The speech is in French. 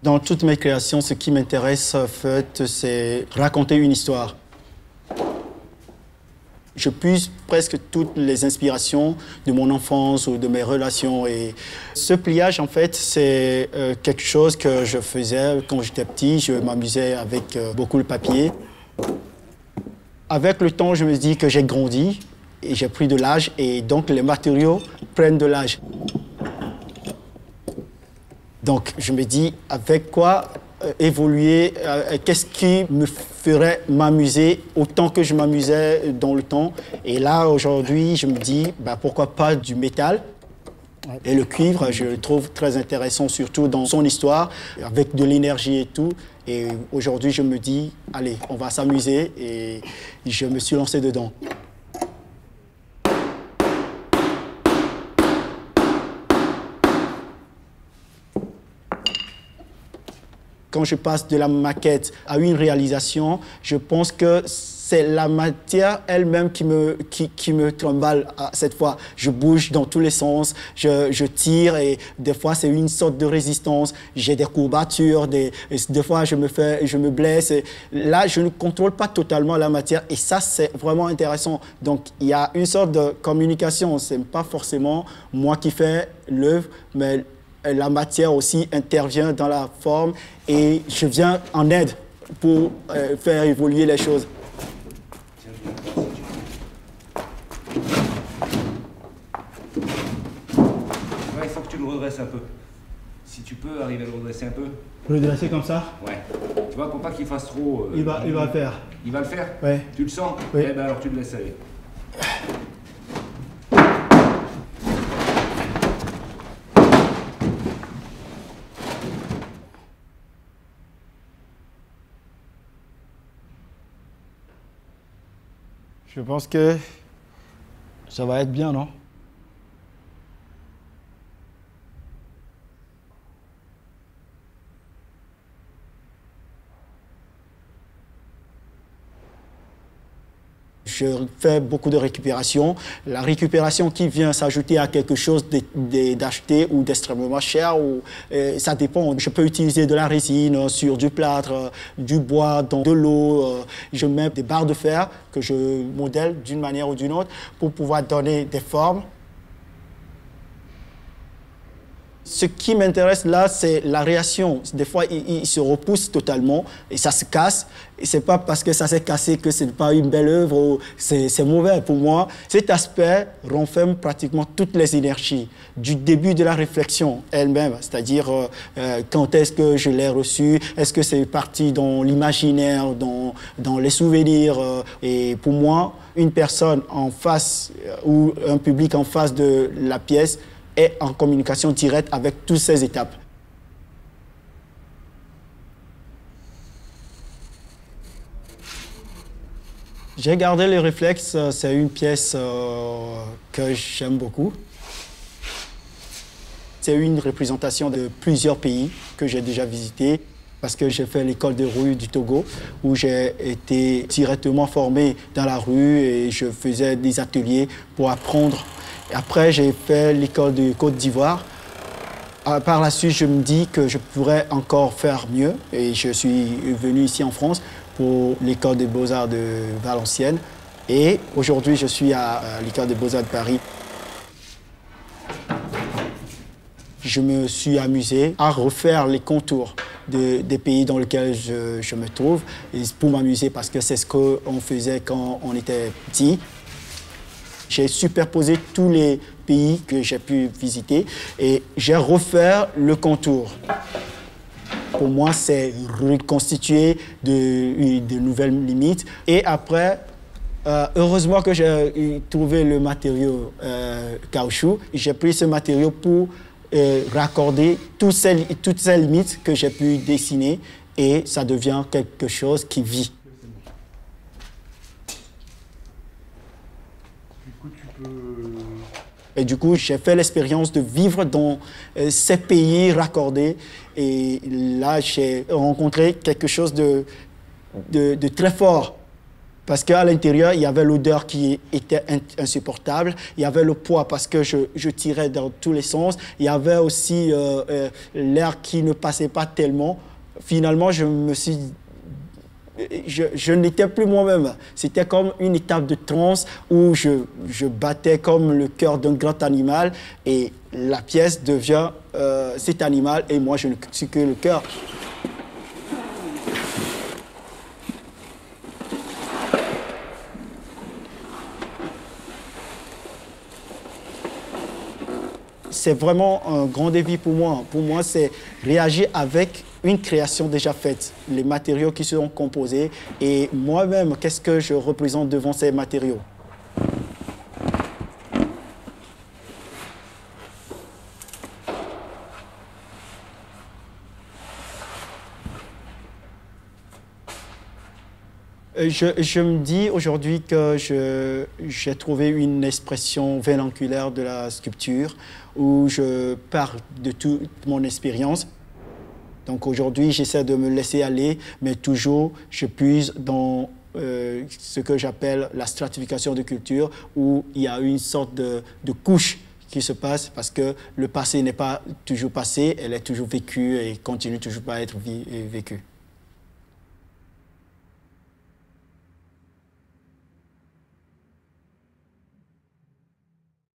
Dans toutes mes créations, ce qui m'intéresse, en fait, c'est raconter une histoire. Je puise presque toutes les inspirations de mon enfance ou de mes relations. Et ce pliage, en fait, c'est quelque chose que je faisais quand j'étais petit. Je m'amusais avec beaucoup de papier. Avec le temps, je me dis que j'ai grandi et j'ai pris de l'âge. Et donc, les matériaux prennent de l'âge. Donc, je me dis, avec quoi évoluer, qu'est-ce qui me ferait m'amuser autant que je m'amusais dans le temps. Et là, aujourd'hui, je me dis, bah, pourquoi pas du métal. Et le cuivre, je le trouve très intéressant, surtout dans son histoire, avec de l'énergie et tout. Et aujourd'hui, je me dis, allez, on va s'amuser. Et je me suis lancé dedans. Quand je passe de la maquette à une réalisation, je pense que c'est la matière elle-même qui me trimballe cette fois. Je bouge dans tous les sens, je tire et des fois c'est une sorte de résistance. J'ai des courbatures, des fois je me blesse. Et là, je ne contrôle pas totalement la matière et ça, c'est vraiment intéressant. Donc, il y a une sorte de communication. Ce n'est pas forcément moi qui fais l'œuvre, mais la matière aussi intervient dans la forme et je viens en aide pour faire évoluer les choses. Il faut que tu le redresses un peu. Si tu peux arriver à le redresser un peu. Le dresser comme ça? Ouais. Tu vois, pour pas qu'il fasse trop... il va le faire. Il va le faire? Ouais. Tu le sens? Oui. Eh ben alors tu le laisses aller. Je pense que ça va être bien, non? Je fais beaucoup de récupération. La récupération qui vient s'ajouter à quelque chose d'acheté ou d'extrêmement cher, ça dépend. Je peux utiliser de la résine sur du plâtre, du bois, dans de l'eau. Je mets des barres de fer que je modèle d'une manière ou d'une autre pour pouvoir donner des formes. Ce qui m'intéresse là, c'est la réaction. Des fois, il se repousse totalement et ça se casse. Et ce n'est pas parce que ça s'est cassé que ce n'est pas une belle œuvre ou c'est mauvais. Pour moi, cet aspect renferme pratiquement toutes les énergies du début de la réflexion elle-même. C'est-à-dire, quand est-ce que je l'ai reçu? Est-ce que c'est parti dans l'imaginaire, dans les souvenirs? Et pour moi, une personne en face ou un public en face de la pièce est en communication directe avec toutes ces étapes. J'ai gardé le réflexe, c'est une pièce que j'aime beaucoup. C'est une représentation de plusieurs pays que j'ai déjà visités parce que j'ai fait l'école de rue du Togo où j'ai été directement formé dans la rue et je faisais des ateliers pour apprendre. Après, j'ai fait l'école de Côte d'Ivoire. Par la suite, je me dis que je pourrais encore faire mieux. Et je suis venu ici en France pour l'école des Beaux-Arts de Valenciennes. Et aujourd'hui, je suis à l'école des Beaux-Arts de Paris. Je me suis amusé à refaire les contours des pays dans lesquels je me trouve. Et pour m'amuser, parce que c'est ce qu'on faisait quand on était petit. J'ai superposé tous les pays que j'ai pu visiter et j'ai refait le contour. Pour moi, c'est reconstituer de nouvelles limites. Et après, heureusement que j'ai trouvé le matériau caoutchouc. J'ai pris ce matériau pour raccorder toutes ces limites que j'ai pu dessiner et ça devient quelque chose qui vit. Et du coup, j'ai fait l'expérience de vivre dans ces pays raccordés. Et là, j'ai rencontré quelque chose de très fort. Parce qu'à l'intérieur, il y avait l'odeur qui était insupportable. Il y avait le poids parce que je tirais dans tous les sens. Il y avait aussi l'air qui ne passait pas tellement. Finalement, je n'étais plus moi-même. C'était comme une étape de transe où je battais comme le cœur d'un grand animal et la pièce devient cet animal et moi, je ne suis que le cœur. C'est vraiment un grand défi pour moi. Pour moi, c'est réagir avec une création déjà faite, les matériaux qui seront composés et moi-même, qu'est-ce que je représente devant ces matériaux. Je me dis aujourd'hui que j'ai trouvé une expression vernanculaire de la sculpture où je pars de toute mon expérience. Donc aujourd'hui, j'essaie de me laisser aller, mais toujours, je puise dans ce que j'appelle la stratification de culture, où il y a une sorte de couche qui se passe parce que le passé n'est pas toujours passé, elle est toujours vécue et continue toujours à être vécue.